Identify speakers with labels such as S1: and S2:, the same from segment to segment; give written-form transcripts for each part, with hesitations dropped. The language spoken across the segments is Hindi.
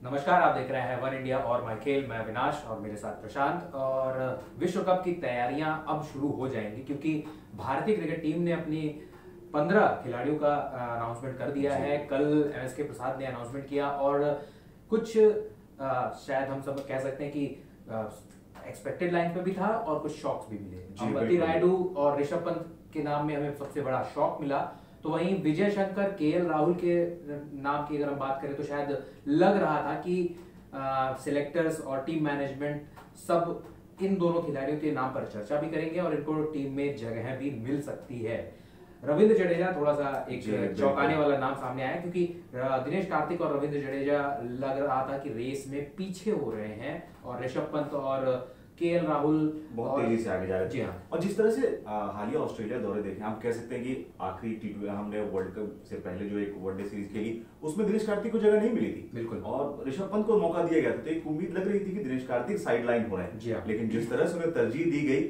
S1: नमस्कार, आप देख रहे हैं वन इंडिया और माय खेल। मैं अविनाश और मेरे साथ प्रशांत। और विश्व कप की तैयारियां अब शुरू हो जाएंगी क्योंकि भारतीय क्रिकेट टीम ने अपनी 15 खिलाड़ियों का अनाउंसमेंट कर दिया है। कल एमएस के प्रसाद ने अनाउंसमेंट किया और कुछ शायद हम सब कह सकते हैं कि एक्सपेक्टेड लाइन पे भी था और कुछ शॉक्स भी मिले। अंबती रायडू और ऋषभ पंत के नाम में हमें सबसे बड़ा शॉक मिला। तो वहीं विजय शंकर, केएल राहुल के नाम की अगर हम बात करें तो शायद लग रहा था कि सिलेक्टर्स और टीम मैनेजमेंट सब इन दोनों खिलाड़ियों के नाम पर चर्चा भी करेंगे और इनको टीम में जगह भी मिल सकती है। रविंद्र जडेजा थोड़ा सा एक चौंकाने वाला नाम सामने आया क्योंकि दिनेश कार्तिक और रविंद्र जडेजा लग रहा था कि रेस में पीछे हो रहे हैं और ऋषभ पंत और केएल राहुल
S2: बहुत तेजी से आगे जा रहे हैं।
S1: जी हाँ।
S2: और जिस तरह से हालिया ऑस्ट्रेलिया दौरे देखे, हम कह सकते हैं कि आखिरी टी हमने वर्ल्ड कप से पहले जो एक वनडे सीरीज खेली उसमें दिनेश कार्तिक को जगह नहीं मिली थी।
S1: बिल्कुल।
S2: और ऋषभ पंत को मौका दिया गया था तो एक उम्मीद लग रही थी कि दिनेश कार्तिक साइड लाइन हो रहे हैं। लेकिन जिस तरह से उन्हें तरजीह दी गई,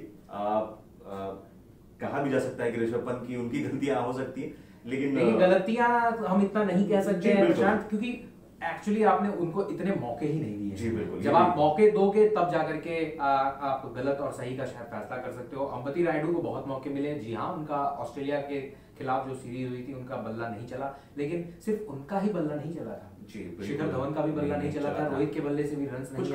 S2: कहा भी जा सकता है कि ऋषभ पंत की उनकी गलतियां हो सकती है, लेकिन
S1: गलतियां हम इतना नहीं कह सकते हैं प्रशांत, क्योंकि एक्चुअली आपने उनको इतने मौके ही नहीं दिए।
S2: जी बिल्कुल।
S1: जब आप मौके दोगे तब जाकर के आप गलत और सही का शायद फैसला कर सकते हो। अंबती रायडू को बहुत मौके मिले। जी हाँ, उनका ऑस्ट्रेलिया के खिलाफ जो सीरीज हुई थी उनका बल्ला नहीं चला, लेकिन सिर्फ उनका ही बल्ला नहीं चला था। शिखर धवन का भी बल्ला नहीं चला था, रोहित के बल्ले से भी रन नहीं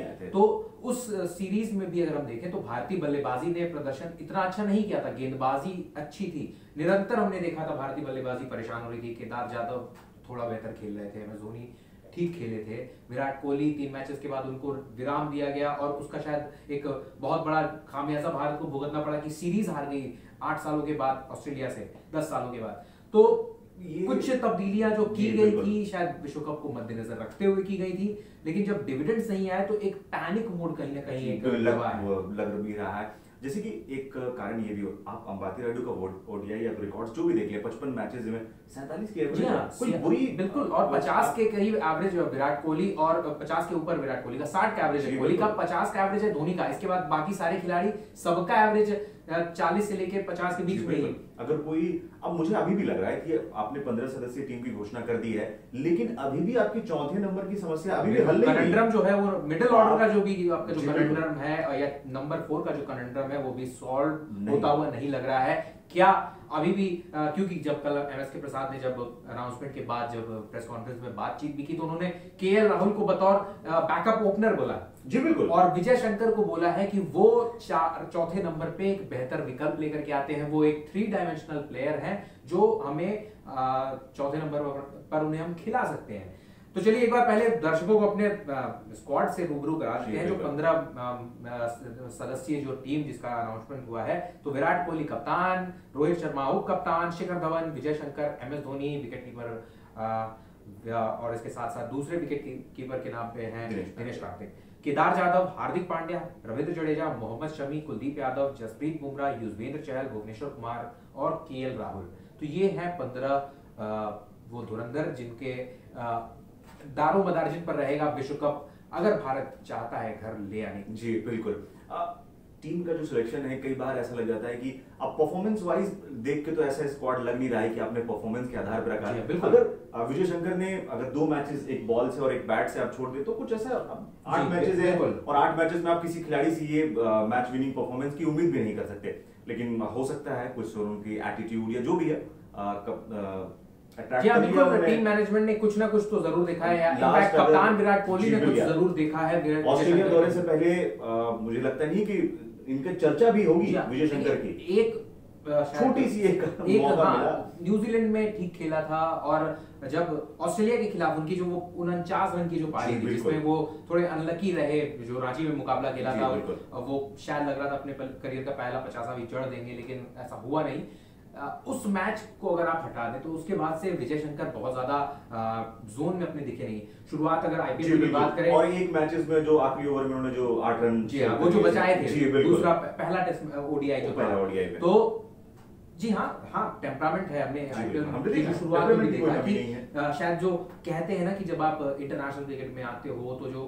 S1: आए थे। तो उस सीरीज में भी अगर हम देखें तो भारतीय बल्लेबाजी ने प्रदर्शन इतना अच्छा नहीं किया था। गेंदबाजी अच्छी थी, निरंतर हमने देखा था भारतीय बल्लेबाजी परेशान हो रही थी। केदार जाधव थोड़ा बेहतर खेल रहे थे, एमएस धोनी ठीक खेले थे, विराट कोहली 3 मैचेस के बाद उनको विराम दिया गया और उसका शायद एक बहुत बड़ा खामियाजा भारत को भुगतना पड़ा कि सीरीज हार गई 8 सालों के बाद ऑस्ट्रेलिया से, 10 सालों के बाद। तो कुछ तब्दीलियां जो की गई थी शायद विश्व कप को मद्देनजर रखते हुए की गई थी, लेकिन जब डिविडेंड्स नहीं आए तो एक पैनिक मोड कहीं ना कहीं एक
S2: लग भी रहा है। जैसे कि एक कारण ये भी हो, आप अंबाती रायडू का ओडीआई या रिकॉर्ड्स जो भी देख लिया, 55 मैचेस में 47 की एवरेज, कोई बुरी
S1: बिल्कुल। और 50 के करीब एवरेज विराट कोहली और 50 के ऊपर विराट कोहली का, 60 का एवरेज है कोहली का, 50 का एवरेज है धोनी का। इसके बाद बाकी सारे खिलाड़ी सबका एवरेज 40 से लेके 50 के बीच में ही।
S2: अगर कोई, अब मुझे अभी भी लग रहा है कि आपने 15 सदस्यीय टीम की घोषणा कर दी है, लेकिन अभी भी आपकी चौथे नंबर की समस्या अभी भी हल नहीं हुई।
S1: कनंड्रम जो है वो मिडिल ऑर्डर का जो भी आपका जो कनंड्रम है या नंबर 4 का जो कनंड्रम है वो भी सॉल्व होता हुआ नहीं लग रहा है। क्या अभी भी क्योंकि जब कल एमएस के प्रसाद ने जब अनाउंसमेंट के बाद जब प्रेस कॉन्फ्रेंस में बातचीत भी की तो उन्होंने केएल राहुल को बतौर बैकअप ओपनर बोला।
S2: जी बिल्कुल।
S1: और विजय शंकर को बोला है कि वो चौथे नंबर पे एक बेहतर विकल्प लेकर के आते हैं। वो एक 3 डायमेंशनल प्लेयर हैं जो हमें चौथे नंबर पर उन्हें हम खिला सकते हैं। तो चलिए एक बार पहले दर्शकों को अपने स्क्वाड से रूबरू करा देते हैं, जो 15 सदस्यीय जो टीम जिसका अनाउंसमेंट हुआ है। तो विराट कोहली कप्तान, रोहित शर्मा उप कप्तान, Shikhar Dhawan, Vijay Shankar, MS Dhoni wicket keeper और इसके साथ साथ दूसरे विकेट कीपर के नाम पे हैं दिनेश कार्तिक, केदार जाधव, हार्दिक पांड्या, रविंद्र जडेजा, मोहम्मद शमी, कुलदीप यादव, जसप्रीत बुमराह, युजवेंद्र चहल, भुवनेश्वर कुमार और केएल राहुल। तो ये हैं 15 वो धुरंधर जिनके दारोमदार जिन पर रहेगा विश्व कप, अगर भारत चाहता है घर ले आने।
S2: जी बिल्कुल। टीम का जो सिलेक्शन है, कई बार ऐसा लग जाता है कि अब परफॉर्मेंस वाइज देख के तो ऐसा स्क्वाड लग नहीं रहा है कि आपने परफॉर्मेंस के आधार पर रखा है। अगर विजय शंकर ने अगर 2 मैचेस एक बॉल से और एक बैट से आप छोड़ दे तो कुछ ऐसा 8 मैचेस है और 8 मैचेस में आप किसी खिलाड़ी से ये मैच विनिंग परफॉर्मेंस की उम्मीद भी नहीं कर सकते। लेकिन हो सकता है कुछ उनकी एटीट्यूड या जो भी है
S1: टीम मैनेजमेंट ने कुछ ना कुछ तो जरूर देखा है। इनफैक्ट कप्तान विराट कोहली ने कुछ जरूर देखा है।
S2: ऑस्ट्रेलिया दौरे से पहले मुझे लगता नहीं कि इनके चर्चा भी होगी विजय शंकर की।
S1: एक
S2: छोटी सी एक मौका मिला।
S1: न्यूजीलैंड में ठीक खेला था और जब ऑस्ट्रेलिया के खिलाफ उनकी जो वो 49 रन की जो पारी थी जिसमें वो थोड़े अनलकी रहे, जो रांची में मुकाबला खेला था वो शायद लग रहा था अपने करियर का पहला 50वां जड़ देंगे, लेकिन ऐसा हुआ नहीं। उस मैच को अगर आप हटा दें तो उसके बाद से विजय शंकर बहुत ज्यादा जोन में अपने दिखे नहीं। शुरुआत अगर आईपीएल की बात करें
S2: और एक मैचेस में जो आखिरी ओवर में उन्होंने जो 8 रन
S1: वो जो बचाए थे, दूसरा पहला टेस्ट ओडीआई जो
S2: पहला ओडीआई में,
S1: तो जी हाँ टेम्परामेंट है। हमने आईपीएल की शुरुआत में भी देखा कि शायद जो कहते हैं ना कि जब आप इंटरनेशनल क्रिकेट में आते हो तो जो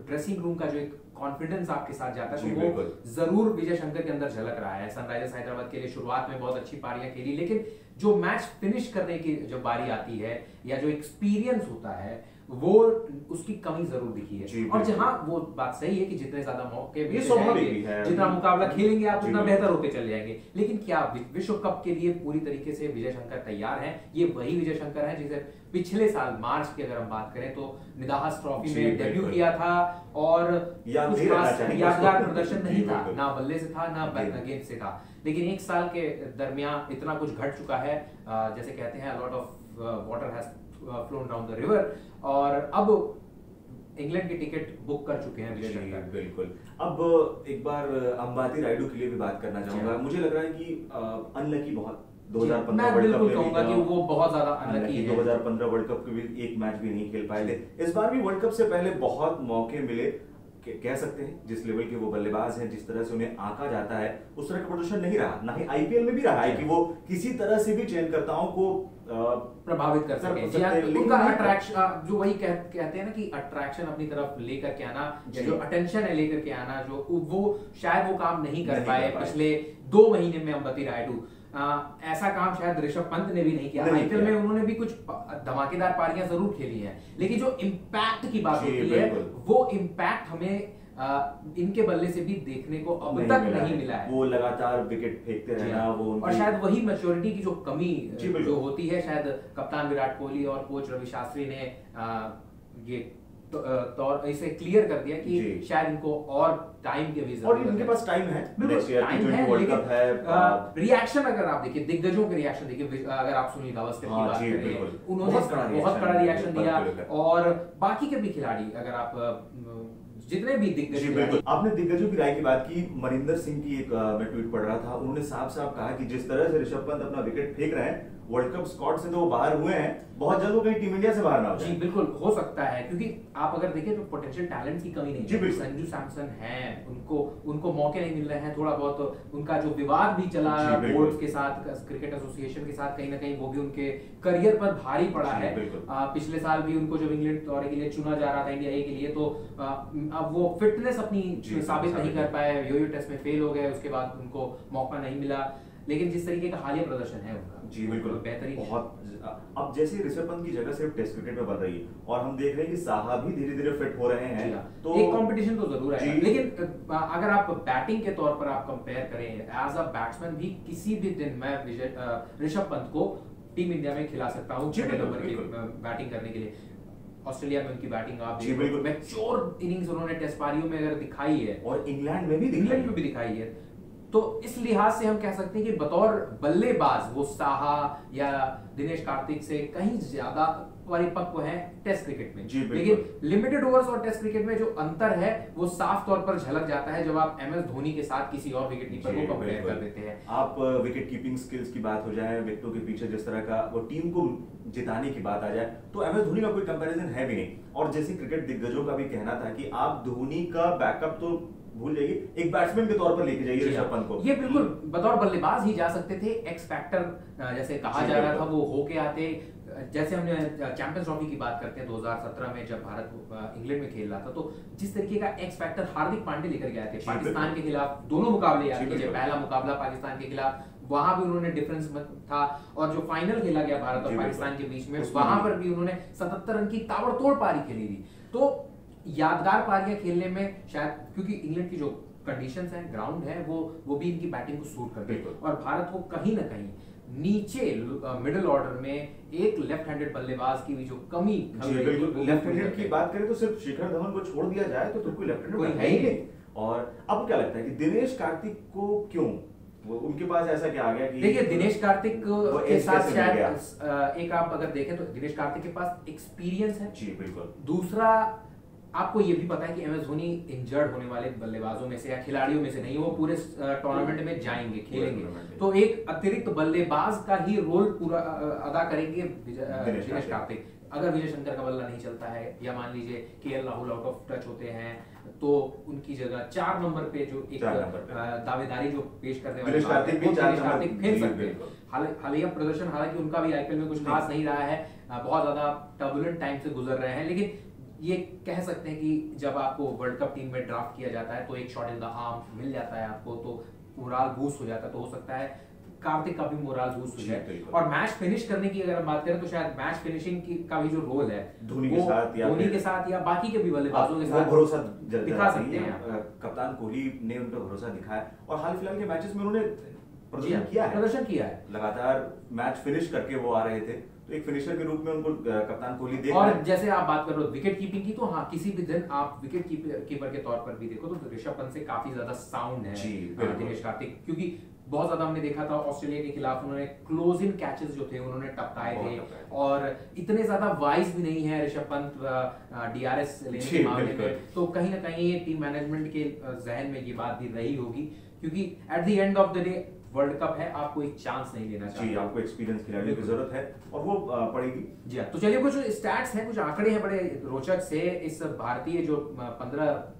S1: ड्रेसिंग रूम का जो एक कॉन्फिडेंस आपके साथ जाता है तो वो जरूर विजय शंकर के अंदर झलक रहा है। सनराइजर्स हैदराबाद के लिए शुरुआत में बहुत अच्छी पारियां खेली, लेकिन जो मैच फिनिश करने की जब बारी आती है या जो एक्सपीरियंस होता है वो उसकी कमी जरूर दिखी है। और जहां वो बात सही है कि जितने ज्यादा मौके जितना मुकाबला खेलेंगे आप उतना बेहतर होते चले जाएंगे, लेकिन क्या विश्व कप के लिए पूरी तरीके से विजय शंकर तैयार हैं? ये वही विजय शंकर हैं जिसे पिछले साल मार्च की अगर हम बात करें तो निदाहस ट्रॉफी में डेब्यू किया था और यादगार प्रदर्शन नहीं था, ना बल्ले से था ना गेंद से था, लेकिन एक साल के दरमियान इतना कुछ घट चुका है, जैसे कहते हैं lot of water has phloem down the river, और अब इंग्लैंड की टिकट बुक कर चुके हैं विजय शंकर।
S2: बिल्कुल। अब एक बार अंबाती रायडू के लिए भी बात करना चाहूंगा। मुझे लग रहा है कि अनलकी बहुत 2015 वर्ल्ड कप में
S1: कहूंगा कि वो बहुत ज्यादा अनलकी है।
S2: 2015 वर्ल्ड कप के भी एक मैच भी नहीं खेल पाए थे। इस बार भी वर्ल्ड कप से पहले बहुत मौके मिले, कह सकते हैं जिस लेवल के वो बल्लेबाज हैं, जिस तरह से उन्हें आंका जाता है उस तरह का प्रदर्शन नहीं रहा, ना ही आईपीएल में भी रहा है कि वो किसी तरह से भी चयनकर्ताओं को
S1: प्रभावित कर सके। उनका अट्रैक्शन जो वही कहते हैं ना कि अट्रैक्शन अपनी तरफ लेकर के आना, जो अटेंशन है लेकर के आना, जो वो शायद वो काम नहीं कर पाए पिछले 2 महीने में अंबाती रायडू। ऐसा काम शायद ऋषभ पंत ने भी नहीं किया। आईपीएल में उन्होंने भी कुछ धमाकेदार पारियां जरूर खेली हैं, लेकिन जो इम्पैक्ट की बात होती है वो इम्पैक्ट हमें इनके बल्ले से भी देखने को अब तक नहीं मिला है।
S2: वो लगातार विकेट फेंकते रहना, वो
S1: और शायद वही मैच्योरिटी की जो कमी जो होती है, शायद कप्तान विराट कोहली और कोच रवि शास्त्री ने ये तो इसे क्लियर कर दिया कि शायद इनको और टाइम की भी जरूरत है।
S2: और इनके पास टाइम है,
S1: टाइम है, लेकिन रिएक्शन अगर आप देखिए, दिग्गजों के रिएक्शन देखिए, अगर आप सुनील गावस्कर की बात करें, उन्होंने बहुत बड़ा रिएक्शन दिया, और बाकी के भी खिलाड़ी अगर आप जितने भी दिग्गज।
S2: आपने दिग्गजों की राय की बात की। मनिंदर सिंह की एक मैं ट्वीट पढ़ रहा था, उन्होंने साफ साफ कहा कि जिस तरह से ऋषभ पंत अपना विकेट फेंक रहे हैं, वर्ल्ड कप स्क्वाड से तो वो बाहर हुए हैं, बहुत जल्द वो कहीं टीम इंडिया से बाहर ना हो जाए।
S1: जी बिल्कुल हो सकता है, क्योंकि आप अगर देखें तो पोटेंशियल टैलेंट की कमी नहीं है। संजू सैमसन हैं, उनको मौके नहीं मिल रहे हैं। थोड़ा बहुत उनका जो विवाद भी चला बोर्ड के साथ, क्रिकेट एसोसिएशन के साथ, कहीं ना कहीं वो भी उनके करियर पर भारी पड़ा है। पिछले साल भी उनको जब इंग्लैंड दौरे के लिए चुना जा रहा था, इंडिया ए के लिए, तो अब वो फिटनेस अपनी साबित नहीं कर पाए, यो टेस्ट में फेल हो गए, उसके बाद उनको मौका नहीं मिला। लेकिन जिस तरीके का हालिया प्रदर्शन है उनका,
S2: जी बिल्कुल
S1: बेहतरीन,
S2: बहुत। अब जैसे ऋषभ पंत की जगह सिर्फ टेस्ट क्रिकेट में बन रही है, और हम देख रहे हैं कि साहा भी धीरे धीरे फिट हो रहे हैं,
S1: तो एक कंपटीशन तो जरूर है। लेकिन अगर आप बैटिंग के तौर पर आप कंपेयर करें, एज अ बैट्समैन भी किसी भी दिन मैं ऋषभ पंत को टीम इंडिया में खिला सकता हूँ छठे नंबर की बैटिंग करने के लिए। ऑस्ट्रेलिया में उनकी बैटिंग आप मैच्योर इनिंग्स उन्होंने टेस्ट पारियों में अगर दिखाई है,
S2: और इंग्लैंड में भी
S1: दिखाई है, तो इस लिहाज से हम कह सकते हैं कि बतौर बल्लेबाज वो साहा या दिनेश कार्तिक से कहीं ज्यादा परिपक्व हैं टेस्ट क्रिकेट में। लेकिन लिमिटेड ओवर्स और टेस्ट क्रिकेट में जो अंतर है वो साफ तौर पर झलक जाता है जब आप एमएस धोनी के साथ किसी और विकेट कीपर को कंपेयर कर देते हैं।
S2: आप विकेट कीपिंग स्किल्स की बात हो जाए, विकेटों के पीछे जिस तरह का वो टीम को जिताने की बात आ जाए, तो एमएस धोनी का कोई कंपैरिजन है भी नहीं। और जैसे क्रिकेट दिग्गजों का भी कहना था कि आप धोनी का बैकअप तो भूल जाइए, एक बैट्समैन के तौर पर लेके जाइए ऋषभ पंत को।
S1: ये बिल्कुल बतौर बल्लेबाज ही जा सकते थे, एक्स फैक्टर जैसे कहा जा रहा था वो होके आते। जैसे हमने चैंपियंस ट्रॉफी की बात करते हैं 2017 में जब भारत इंग्लैंड में खेल रहा था, तो जिस तरीके का एक्स फैक्टर हार्दिक पांड्या लेकर के आए थे पाकिस्तान के खिलाफ, दोनों मुकाबले याद कीजिए, पहला मुकाबला पाकिस्तान के खिलाफ, वहां भी उन्होंने डिफरेंस था, और जो फाइनल खेला गया भारत और पाकिस्तान के बीच में, वहां पर भी उन्होंने 77 रन की ताबड़तोड़ पारी खेली थी। तो यादगार पारियां खेलने में शायद, क्योंकि इंग्लैंड की जो कंडीशंस हैं, ग्राउंड है, वो भी इनकी बैटिंग को सूट करते हैं, और भारत को कहीं ना कहीं नीचे मिडिल ऑर्डर में एक लेफ्ट हैंडेड बल्लेबाज की भी जो कमी,
S2: लेफ्ट हैंडेड की बात करें तो सिर्फ शिखर धवन को छोड़ दिया जाए तो कोई लेफ्ट हैंडेड है ही नहीं। और अब क्या लगता है कि दिनेश कार्तिक को क्यों, उनके पास ऐसा क्या आ गया कि,
S1: देखिए दिनेश कार्तिक के साथ शायद एक आप अगर देखें तो दिनेश कार्तिक के पास एक्सपीरियंस है।
S2: जी बिल्कुल।
S1: दूसरा, आपको ये भी पता है कि एमएस धोनी इंजर्ड होने वाले बल्लेबाजों में से या खिलाड़ियों में से नहीं, वो पूरे टूर्नामेंट में जाएंगे, खेलेंगे, तो एक अतिरिक्त बल्लेबाज का ही रोल पूरा अदा करेंगे दिनेश कार्तिक। अगर विजय शंकर का बल्ला नहीं चलता है, या मान लीजिए KL Rahul out of touch होते हैं, तो उनकी जगह 4 नंबर पे जो एक दावेदारी जो पेश करने वाले दिनेश कार्तिक खेल सकते हैं। हालिया प्रदर्शन हालांकि उनका भी आईपीएल में कुछ खास नहीं रहा है, बहुत ज्यादा टर्बुलेंट टाइम से गुजर रहे हैं, लेकिन ये कह सकते हैं कि जब आपको वर्ल्ड कप टीम में ड्राफ्ट किया जाता है तो एक शॉट इन द आर्म मिल जाता है आपको, तो ओवरऑल बूस्ट हो जाता है। तो हो सकता है कार्तिक का भी मोराल बूस्ट हो जाए। और मैच फिनिश करने की अगर हम बात करें तो शायद मैच फिनिशिंग का भी जो रोल है
S2: धोनी के साथ
S1: या बाकी के भी बल्लेबाजों के साथ
S2: भरोसा
S1: दिखा सकते हैं।
S2: कप्तान कोहली ने उन पर भरोसा दिखाया और हाल फिलहाल के मैचेस में उन्होंने प्रदर्शन किया है। लगातार मैच फिनिश करके वो आ रहे थे, तो एक फिनिशर के रूप में उनको कप्तान कोहली देख।
S1: और जैसे आप बात कर रहे हो विकेट कीपिंग की, तो हाँ किसी भी दिन आप विकेट कीपर के तौर पर भी देखो तो ऋषभ पंत से काफी ज्यादा साउंड है दिनेश कार्तिक, क्योंकि बहुत ज्यादा हमने देखा था ऑस्ट्रेलिया के खिलाफ उन्होंने क्लोज इन कैचेस जो थे उन्होंने टपकाए थे, और इतने ज्यादा वाइज भी नहीं है ऋषभ पंत डीआरएस लेने के मामले में। तो कहीं ना कहीं ये टीम मैनेजमेंट के जहन में ये बात भी रही होगी, क्योंकि at the end of the day world cup है, आपको एक चांस नहीं लेना चाहिए।
S2: आपको एक्सपीरियंस खिलाड़ियों की जरूरत है और वो पड़ेगी।
S1: जी तो चलिए कुछ स्टैट्स हैं, कुछ आंकड़े हैं बड़े रोचक से। इस भारतीय जो 15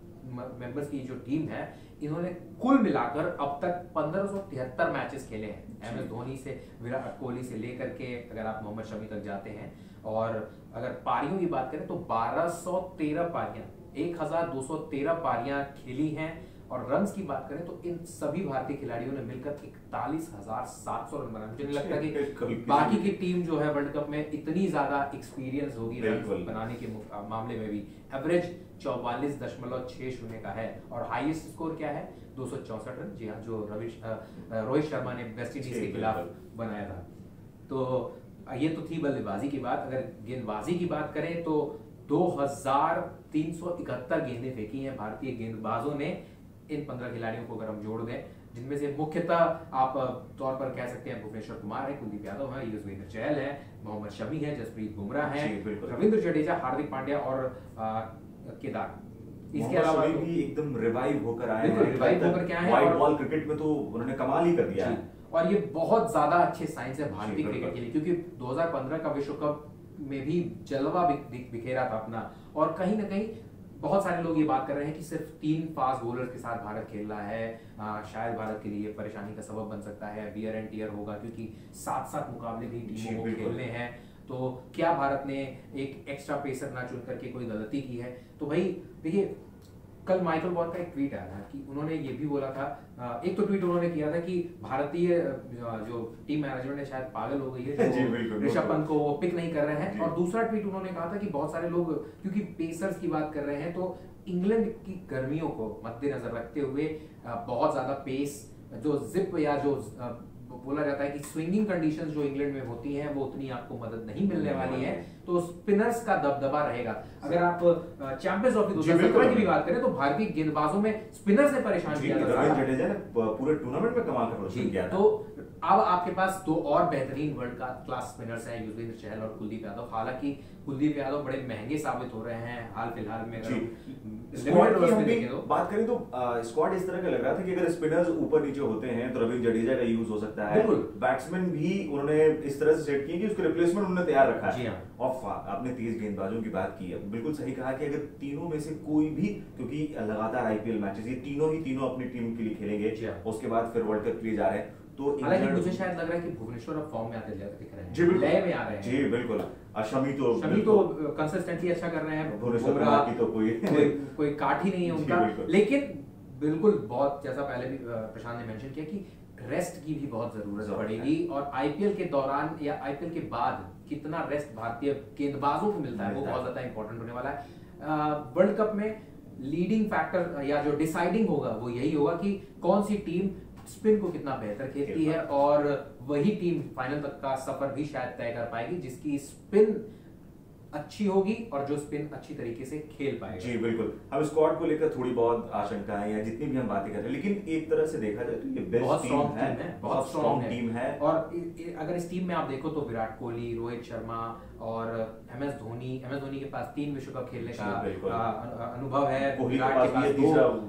S1: मेंबर्स की जो टीम है, इन्होंने कुल मिलाकर अब तक 1573 मैचेस खेले हैं। एम एस धोनी से विराट कोहली से लेकर के अगर आप मोहम्मद शमी तक जाते हैं, और अगर पारियों की बात करें तो 1213 पारियां, 1213 पारियां खेली हैं। और रन्स की बात करें तो इन सभी भारतीय खिलाड़ियों ने मिलकर 41,700 रन बनाए। मुझे नहीं लगता कि बाकी की टीम जो है वर्ल्ड कप में इतनी ज्यादा एक्सपीरियंस होगी रन बनाने के मामले में भी। एवरेज 44.60 का है और हाईएस्ट स्कोर क्या है 264 रन। जी हाँ, जो रोहित शर्मा ने वेस्ट इंडीज के खिलाफ बनाया था। तो ये तो थी बल्लेबाजी की बात। अगर गेंदबाजी की बात करें तो 2371 गेंदें फेंकी हैं भारतीय गेंदबाजों ने इन 15 खिलाड़ियों को अगर हम जोड़ दें, जिनमें से मुख्यतः आप तौर पर कह सकते हैं भुवनेश्वर कुमार है, कुलदीप यादव है, युजवेंद्र चहल है, मोहम्मद शमी है, जसप्रीत बुमराह है, रविंद्र जडेजा, हार्दिक पांड्या और केदार।
S2: इसके अलावा भी एकदम रिवाइव होकर आए हैं। रिवाइव होकर क्या है, व्हाइट बॉल क्रिकेट में तो उन्होंने कमाल ही कर दिया है।
S1: और ये बहुत ज्यादा अच्छे साइंस है भारतीय क्रिकेट के लिए, क्योंकि 2015 का विश्व कप में भी जलवा बिखेरा था अपना। और कहीं ना कहीं बहुत सारे लोग ये बात कर रहे हैं कि सिर्फ 3 फास्ट बॉलर्स के साथ भारत खेल रहा है, शायद भारत के लिए परेशानी का सबब बन सकता है, वियर एंड टियर होगा, क्योंकि 7-7 मुकाबले भी टीमों को खेलने हैं। तो क्या भारत ने एक एक्स्ट्रा पेसर ना चुन करके कोई गलती की है? तो भाई देखिए, कल माइकल वॉन का एक ट्वीट आया था कि उन्होंने ये भी बोला था, एक तो ट्वीट उन्होंने किया था कि भारतीय जो टीम मैनेजमेंट है शायद पागल हो गई है, जो ऋषभ पंत को वो पिक नहीं कर रहे हैं। और दूसरा ट्वीट उन्होंने कहा था कि बहुत सारे लोग क्योंकि पेसर्स की बात कर रहे हैं, तो इंग्लैंड की गर्मियों को मद्देनजर रखते हुए बहुत ज्यादा पेस, जो जिप या जो बोला जाता है कि स्विंगिंग कंडीशंस जो इंग्लैंड में होती हैं वो उतनी आपको मदद नहीं मिलने वाली है। तो स्पिनर्स का दबदबा रहेगा। अगर आप चैंपियंस ट्रॉफी 2017 की भी बात करें तो भारतीय गेंदबाजों में स्पिनर्स ने परेशान किया था।
S2: रविंद्र जडेजा ने पूरे टूर्नामेंट में कमाल का प्रदर्शन किया था।
S1: तो अब आपके पास 2 और बेहतरीन वर्ल्ड क्लास स्पिनर्स हैं, युजवेंद्र चहल और कुलदीप यादव। हालांकि कुलदीप यादव बड़े महंगे साबित हो रहे हैं हाल फिलहाल में।
S2: बात करें तो स्क्वाड इस तरह का लग रहा था कि अगर स्पिनर्स ऊपर नीचे होते हैं तो रविंद्र जडेजा का यूज हो सकता है। बैट्समैन भी उन्होंने इस तरह से सेट किए कि उसके रिप्लेसमेंट उन्होंने तैयार रखा है। और आपने तेज गेंदबाजों की बात की है, बिल्कुल सही कहा कि अगर तीनों में से कोई भी, क्योंकि लगातार आईपीएल मैचेस ये तीनों अपनी टीम के लिए खेलेंगे, उसके बाद फिर वर्ल्ड कप के लिए जा रहे हैं। तो
S1: हालांकि मुझे शायद लग रहा है कि भुवनेश्वर अब फॉर्म में आते दिख रहे हैं, लय में आ रहे हैं।
S2: जी बिल्कुल। शमी तो
S1: कंसिस्टेंटली अच्छा कर रहे हैं।
S2: बुमराह की तो
S1: कोई काट ही नहीं है उनका। लेकिन बिल्कुल बहुत, जैसा पहले भी प्रशांत ने मेंशन किया कि रेस्ट की भी बहुत जरूरत पड़ेगी। और आईपीएल के दौरान या आईपीएल के बाद कितना रेस्ट भारतीय गेंदबाजों को मिलता है वो बहुत ज्यादा इंपॉर्टेंट होने वाला है। वर्ल्ड कप में लीडिंग फैक्टर या जो डिसाइडिंग होगा वो यही होगा कि कौन सी टीम स्पिन को कितना बेहतर खेलती है, और वही टीम फाइनल तक का सफर भी शायद तय कर पाएगी जिसकी स्पिन अच्छी होगी और जो स्पिन अच्छी तरीके से खेल पाएगा।
S2: जी बिल्कुल। अब स्क्वाड को लेकर थोड़ी बहुत आशंकाएं या जितनी भी हम बातें कर रहे हैं, लेकिन एक तरह से देखा जाए तो ये बेस्ट टीम है, बहुत स्ट्रॉन्ग टीम है।
S1: और अगर इस टीम में आप देखो तो विराट कोहली, रोहित शर्मा और एमएस धोनी के पास 3 विश्व कप खेलने का अनुभव है। विराट के पास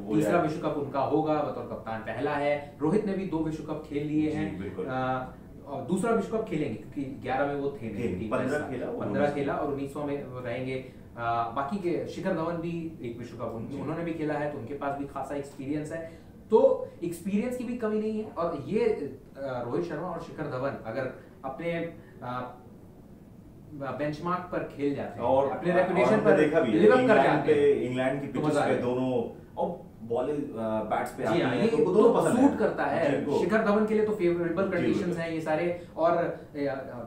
S1: तीसरा विश्व कप उनका होगा, बतौर कप्तान पहला है। रोहित ने भी 2 विश्व कप खेल लिए हैं और दूसरा विश्व कप खेलेंगे क्योंकि 11 में वो थे नहीं, 15 खेला और 1900 में रहेंगे। बाकी के शिखर धवन भी एक विश्व कप उन्होंने भी खेला है, तो उनके पास भी खासा एक्सपीरियंस है। तो एक्सपीरियंस की भी कमी नहीं है। और ये रोहित शर्मा और शिखर धवन अगर अपने बेंचमार्क पर खेल जाते हैं और अपने रेपुटेशन पर
S2: देखा भी डिलीवर कर जाते हैं, इंग्लैंड की पिचेस पे दोनों, और बॉल बैट्स पे
S1: जी
S2: आती
S1: हाँ,
S2: है
S1: ये
S2: तो उनको दोनों पसंद
S1: सूट
S2: है।
S1: करता है।
S2: जी, उनको-
S1: शिखर धवन के लिए तो फेवरेबल
S2: जी,
S1: कंडीशंस
S2: बिल्कुल।
S1: हैं ये सारे। और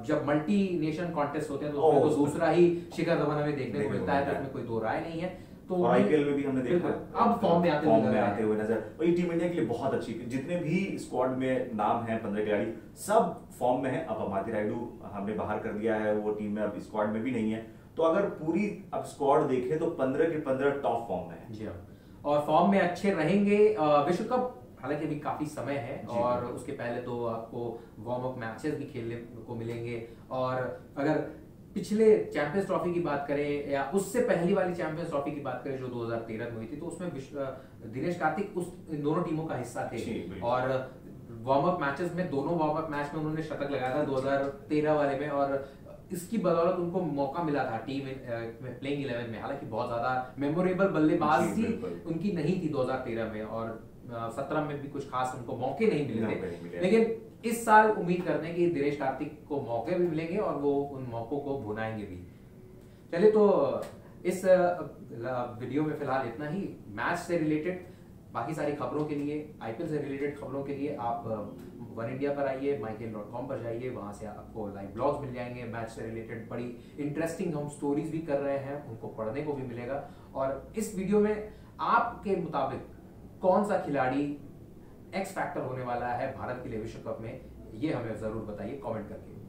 S1: जब मल्टी नेशन कॉन्टेस्ट होते हैं तो उसमें
S2: ओह,
S1: तो दूसरा ही शिखर धवन हमें देखने को
S2: देखने को
S1: मिलता है, तो
S2: मिलता है।
S1: उसमें कोई दो राय नहीं है। तो
S2: और आईपीएल में भी हमने देखा
S1: बिल्कुल, अब फॉर्म में आते हुए
S2: नजर। और ये टीम इंडिया के लिए बहुत अच्छी, जितने भी स्क्वाड में नाम है 15 खिलाड़ी सब फॉर्म में है। अब अमाती रायडू हमने बाहर कर दिया है, वो टीम में अब स्क्वाड में भी नहीं है। तो अगर पूरी अब स्क्वाड देखें तो 15 के 15 टॉप फॉर्म में है।
S1: जी हाँ, और फॉर्म में अच्छे रहेंगे। विश्व कप हालांकि अभी काफी समय है और उसके पहले तो आपको वार्म अप मैचेस भी खेलने को मिलेंगे। और अगर पिछले चैंपियंस ट्रॉफी की बात करें या उससे पहली वाली चैंपियंस ट्रॉफी की बात करें जो 2013 में हुई थी, तो उसमें दिनेश कार्तिक इन दोनों टीमों का हिस्सा थे। और वार्म अप मैचेस में दोनों वार्म अप मैच में उन्होंने शतक लगाया था 2013 वाले में, और इसकी बदौलत उनको मौका मिला था टीम में प्लेइंग 11 में। हालांकि बहुत ज्यादा मेमोरेबल बल्लेबाजी उनकी नहीं थी 2013 में, और 17 में भी कुछ खास उनको मौके नहीं मिले थे। लेकिन इस साल उम्मीद करते हैं कि दिनेश कार्तिक को मौके भी मिलेंगे और वो उन मौकों को भुनाएंगे भी। चलिए, तो इस वीडियो में फिलहाल इतना ही। मैच से रिलेटेड बाकी सारी खबरों के लिए, आईपीएल से रिलेटेड खबरों के लिए आप वन इंडिया पर आइए, mykhel.com पर जाइए, वहां से आपको लाइव ब्लॉग्स मिल जाएंगे। मैच से रिलेटेड बड़ी इंटरेस्टिंग हम स्टोरीज भी कर रहे हैं, उनको पढ़ने को भी मिलेगा। और इस वीडियो में आपके मुताबिक कौन सा खिलाड़ी एक्स फैक्टर होने वाला है भारत के लिए विश्व कप में, ये हमें जरूर बताइए कमेंट करके।